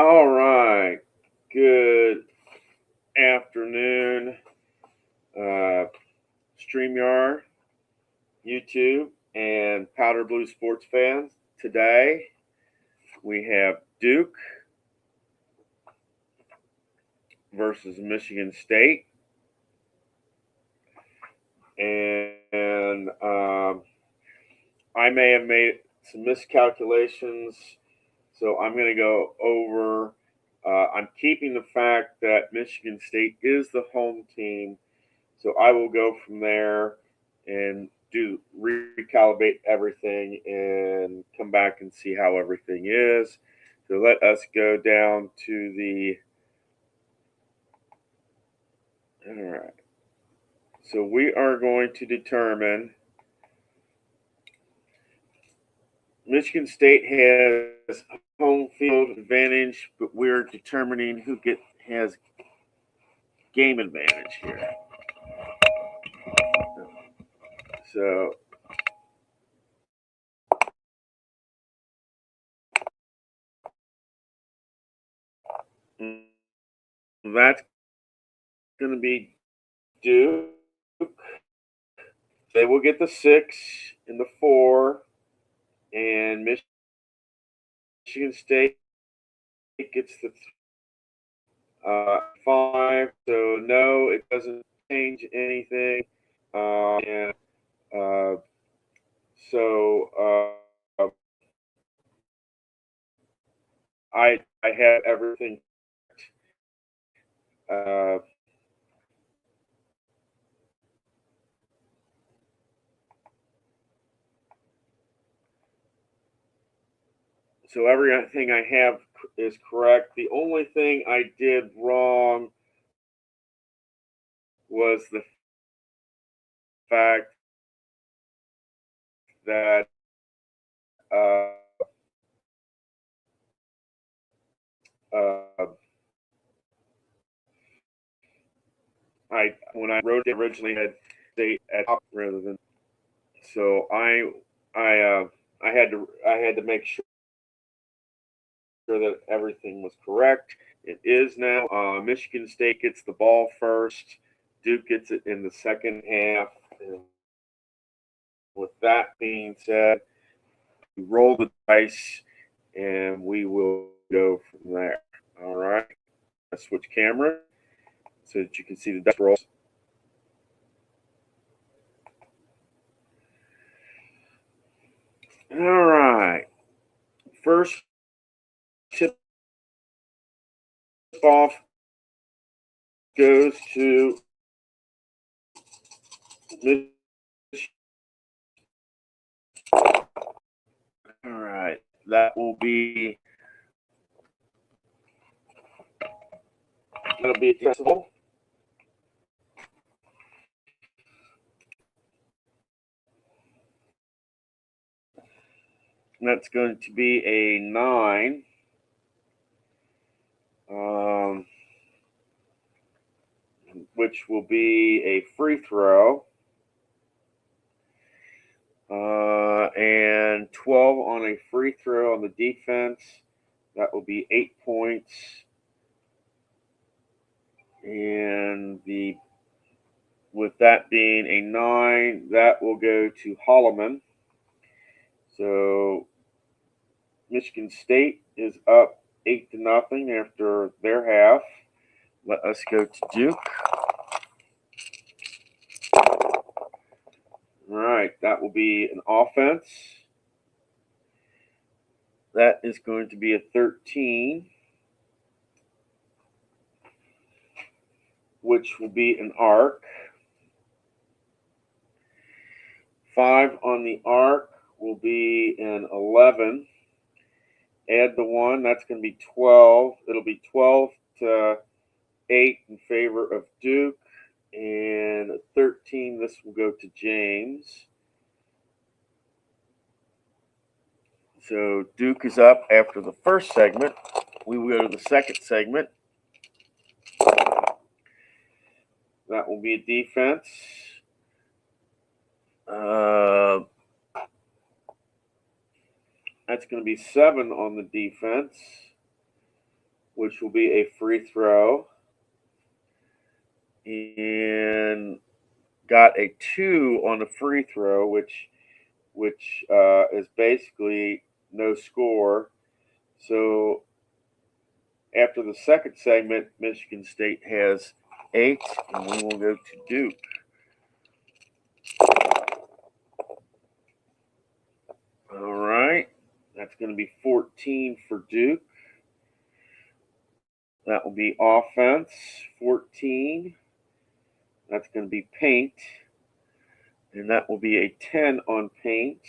All right. Good afternoon, uh, StreamYard, YouTube, and Powder Blue sports fans. Today we have Duke versus Michigan State, and I may have made some miscalculations, so I'm going to go over. I'm keeping the fact that Michigan State is the home team. So I will go from there and do recalibrate everything and come back and see how everything is. So let us go down to the. All right. So we are going to determine. Michigan State has home field advantage, but we're determining who has game advantage here. So that's going to be Duke. They will get the 6 and the 4, and Michigan State gets the 5. So no, it doesn't change anything. And uh, so I have everything. Uh, so everything I have is correct. The only thing I did wrong was the fact that uh, uh, I when I wrote it originally had state at top rather than so I had to make sure that everything was correct. It is now. Michigan State gets the ball first. Duke gets it in the second half. And with that being said, we roll the dice and we will go from there. All right. Let's switch camera so that you can see the dice rolls. All right. First tip off goes to Michigan. All right. That'll be accessible. That's going to be a 9. Which will be a free throw. And 12 on a free throw on the defense. That will be 8 points. And with that being a 9, that will go to Holloman. So Michigan State is up 8-0 after their half. Let us go to Duke. All right, that will be an offense. That is going to be a 13, which will be an arc. 5 on the arc will be an 11. Add the 1, that's going to be 12. It'll be 12 to 8 in favor of Duke. And 13, this will go to James. So Duke is up after the first segment. We will go to the second segment. That will be a defense. That's going to be 7 on the defense. which will be a free throw, and got a 2 on the free throw, which is basically no score. So after the second segment, Michigan State has 8, and we will go to Duke. All right, that's going to be 14 for Duke. That will be offense, 14. That's going to be paint, and that will be a 10 on paint,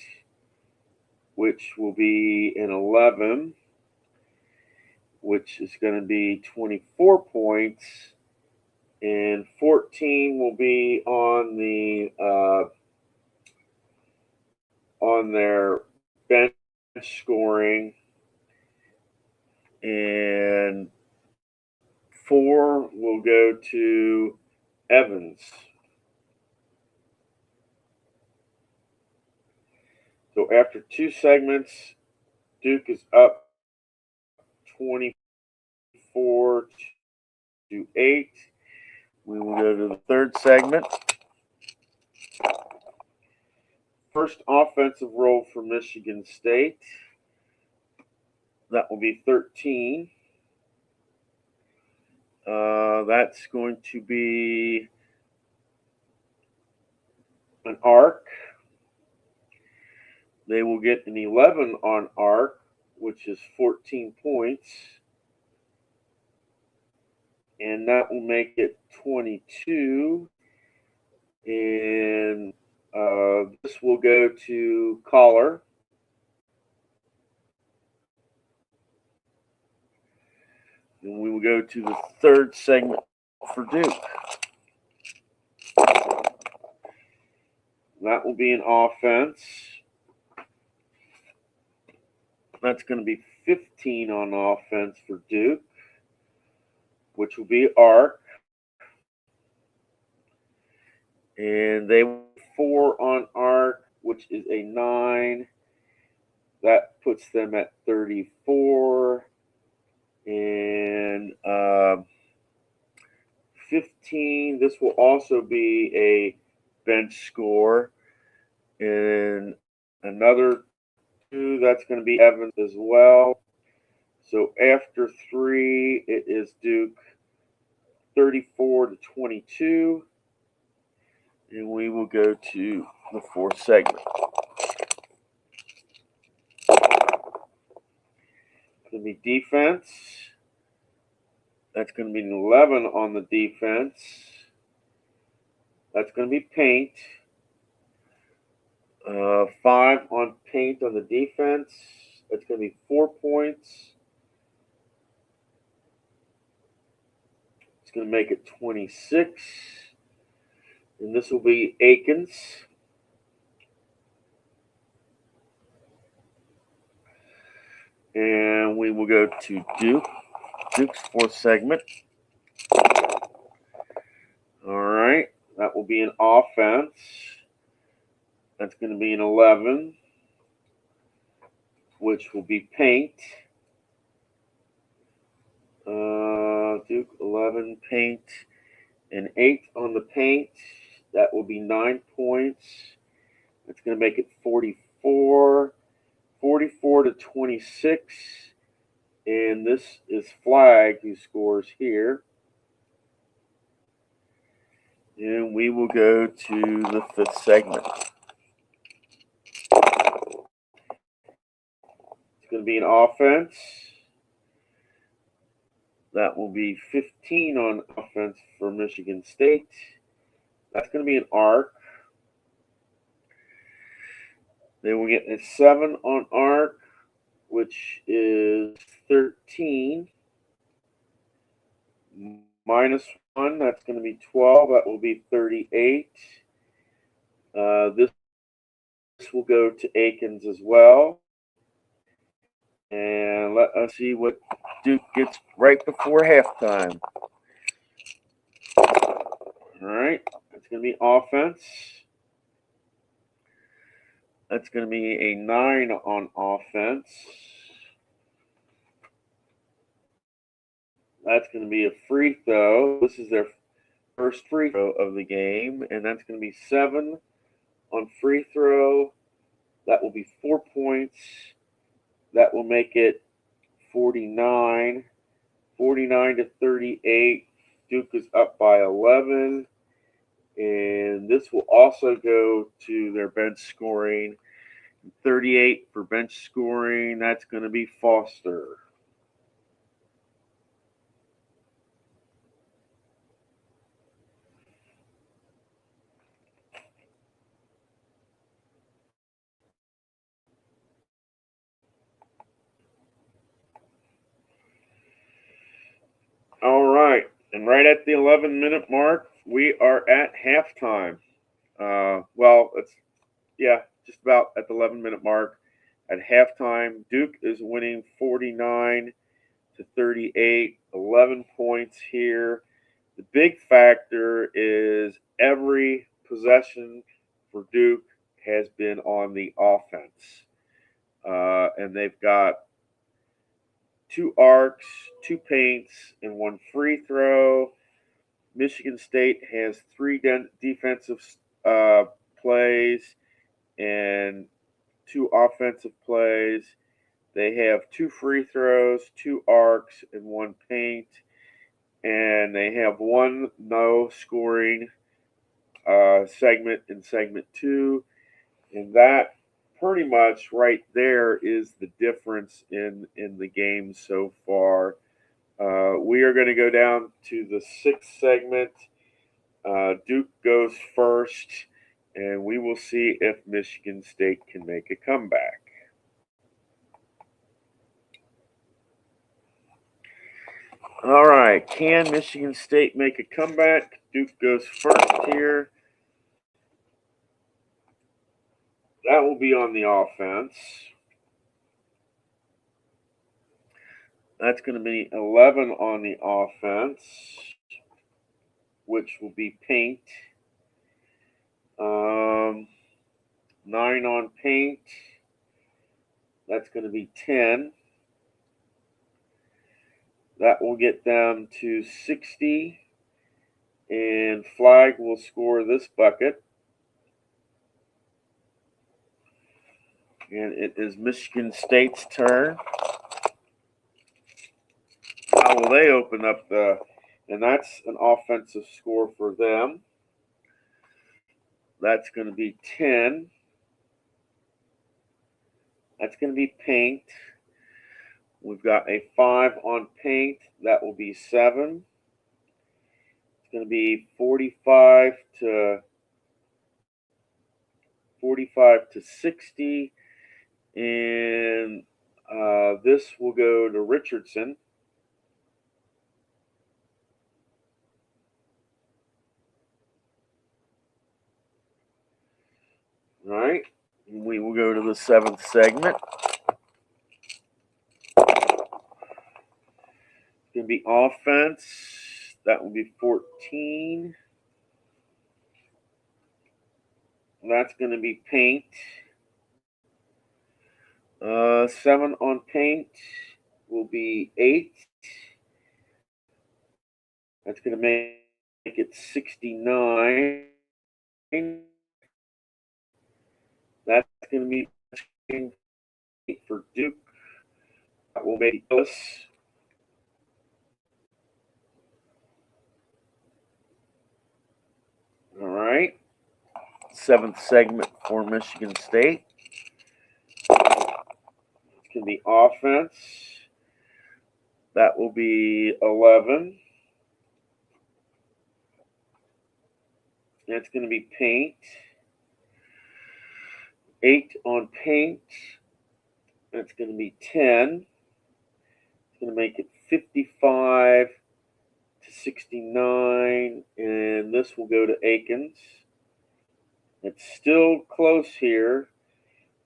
which will be an 11, which is going to be 24 points, and 14 will be on their bench scoring, and 4 will go to Evans. So after 2 segments, Duke is up 24 to 8. We will go to the third segment. First offensive roll for Michigan State. That will be 13. That's going to be an arc. They will get an 11 on arc, which is 14 points. And that will make it 22. And this will go to Collar. And we will go to the third segment for Duke. That will be an offense. That's going to be 15 on offense for Duke, which will be arc. And they will 4 on arc, which is a 9. That puts them at 34. And 15, this will also be a bench score. And another 2, that's going to be Evans as well. So after 3, it is Duke 34 to 22. And we will go to the fourth segment. It's going to be defense. That's going to be an 11 on the defense. That's going to be paint. 5 on paint on the defense. That's going to be 4 points. It's going to make it 26. And this will be Akins. And we will go to Duke. Duke's fourth segment. All right. That will be an offense. That's going to be an 11, which will be paint. Duke 11 paint, and 8 on the paint. That will be 9 points. That's going to make it 44. 44 to 26. And this is Flag who scores here. And we will go to the fifth segment. It's going to be an offense. That will be 15 on offense for Michigan State. That's going to be an arc. They will get a 7 on arc, which is 13. Minus 1, that's going to be 12. That will be 38. This will go to Akins as well. And let us see what Duke gets right before halftime. All right, that's going to be offense. That's going to be a 9 on offense. That's going to be a free throw. This is their first free throw of the game, and that's going to be 7 on free throw. That will be 4 points. That will make it 49. 49 to 38. Duke is up by 11. And this will also go to their bench scoring. 38 for bench scoring. That's going to be Foster. All right. And right at the 11-minute mark, we are at halftime. Just about at the 11-minute mark. At halftime, Duke is winning 49 to 38, 11 points here. The big factor is every possession for Duke has been on the offense. And they've got 2 arcs, 2 paints, and 1 free throw. Michigan State has 3 defensive plays and 2 offensive plays. They have 2 free throws, 2 arcs, and 1 paint. And they have 1 no scoring segment in segment 2. And that pretty much right there is the difference in the game so far. We are going to go down to the 6th segment. Duke goes first, and we will see if Michigan State can make a comeback. All right, can Michigan State make a comeback? Duke goes first here. That will be on the offense. That's going to be 11 on the offense, which will be paint. 9 on paint. That's going to be 10. That will get them to 60. And Flag will score this bucket. And it is Michigan State's turn. How will they open up and that's an offensive score for them. That's going to be 10. That's going to be paint. We've got a 5 on paint. That will be 7. It's going to be 45 to 60. And this will go to Richardson. All right. We will go to the 7th segment. It's going to be offense. That will be 14. That's going to be paint. 7 on paint will be 8. That's going to make it 69. That's going to be for Duke. That will make us. All right. 7th segment for Michigan State. It's going to be offense. That will be 11. That's going to be paint. 8 on paint. That's going to be 10. It's going to make it 55 to 69. And this will go to Akins. It's still close here.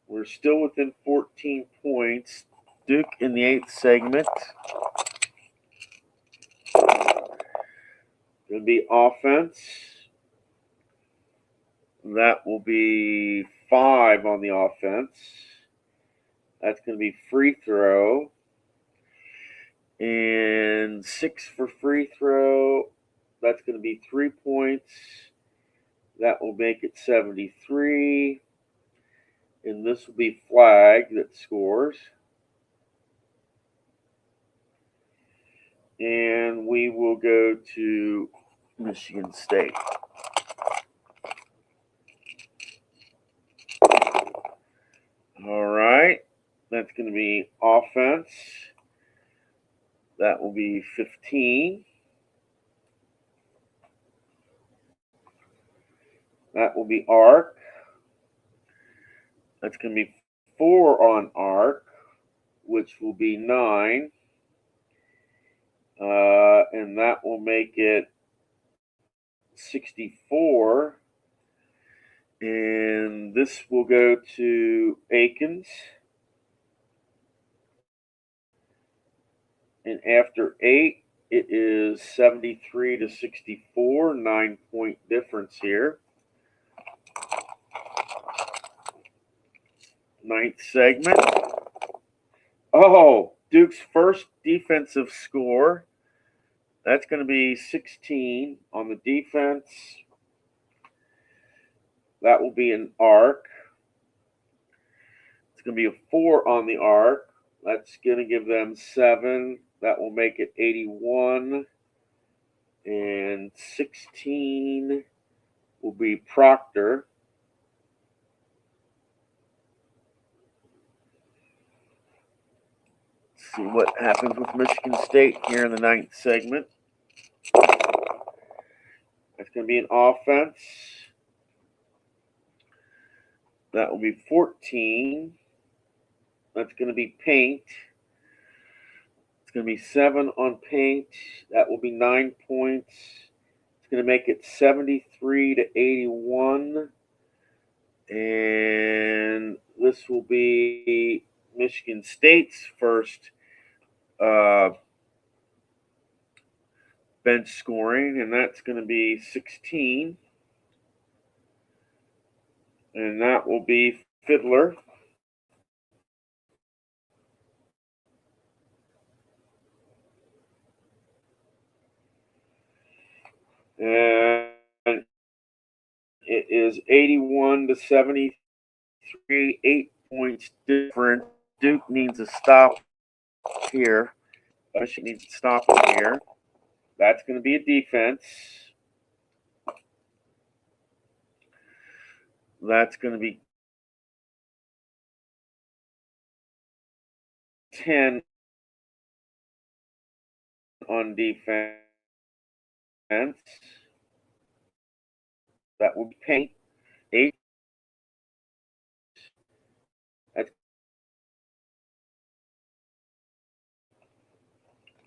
We're still within 14 points. Duke in the 8th segment. Going to be offense. That will be 5 on the offense. That's going to be free throw. And 6 for free throw. That's going to be 3 points. That will make it 73. And this will be Flag that scores. And we will go to Michigan State. All right. That's going to be offense. That will be 15. That will be arc. That's going to be 4 on arc, which will be 9. And that will make it 64. And this will go to Akins. And after 8, it is 73 to 64, 9-point difference here. 9th segment. Oh, Duke's first defensive score. That's going to be 16 on the defense. That will be an arc. It's going to be a 4 on the arc. That's going to give them 7. That will make it 81. And 16 will be Proctor. Let's see what happens with Michigan State here in the 9th segment. That's going to be an offense. That will be 14. That's going to be paint. It's going to be 7 on paint. That will be 9 points. It's going to make it 73 to 81. And this will be Michigan State's first bench scoring, and that's going to be 16. And that will be Fiddler. And it is 81 to 73, 8 points different. Duke needs a stop here. Michigan needs to stop here. That's going to be a defense. That's going to be 10 on defense. That will be paint. 8. That's,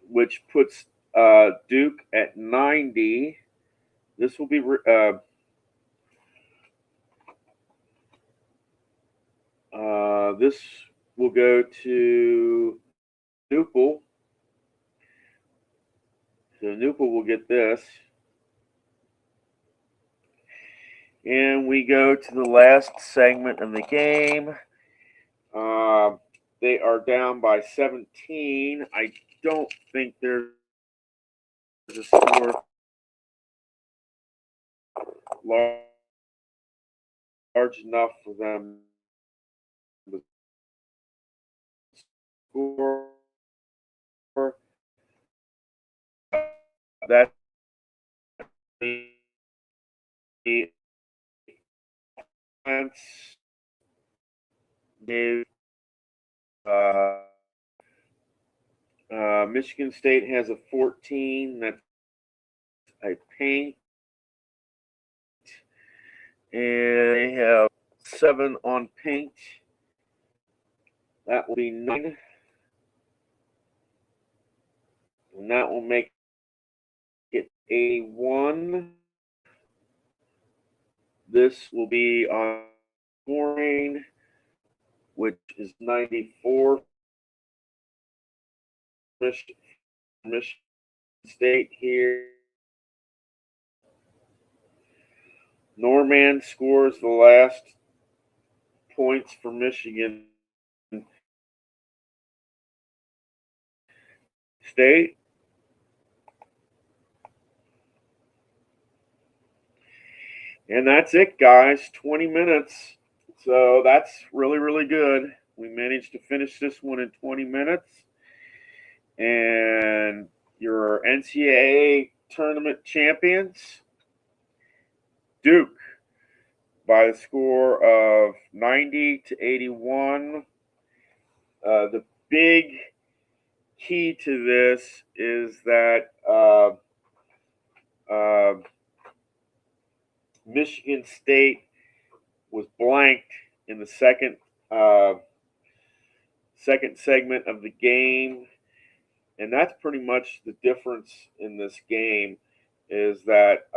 which puts Duke at 90. This will be this will go to Newpel. So Newpel will get this. And we go to the last segment of the game. They are down by 17. I don't think there's a score large enough for them to score. That the offense gave Michigan State has a 14. That's a paint. And they have 7 on paint. That will be 9. And that will make it 81. This will be on scoring, which is 94. Michigan State here. Norman scores the last points for Michigan State. And that's it, guys. 20 minutes. So that's really, really good. We managed to finish this one in 20 minutes. And your NCAA tournament champions, Duke, by the score of 90-81. The big key to this is that Michigan State was blanked in the second segment of the game, and that's pretty much the difference in this game. Is that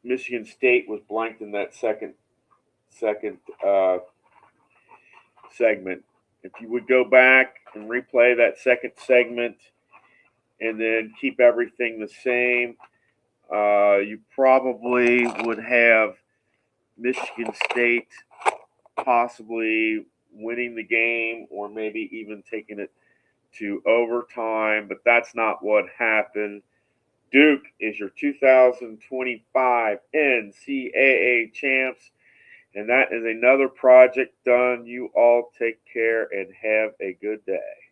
Michigan State was blanked in that second segment. If you would go back and replay that second segment and then keep everything the same, you probably would have Michigan State possibly winning the game or maybe even taking it to overtime, but that's not what happened. Duke is your 2025 NCAA champs, and that is another project done. You all take care and have a good day.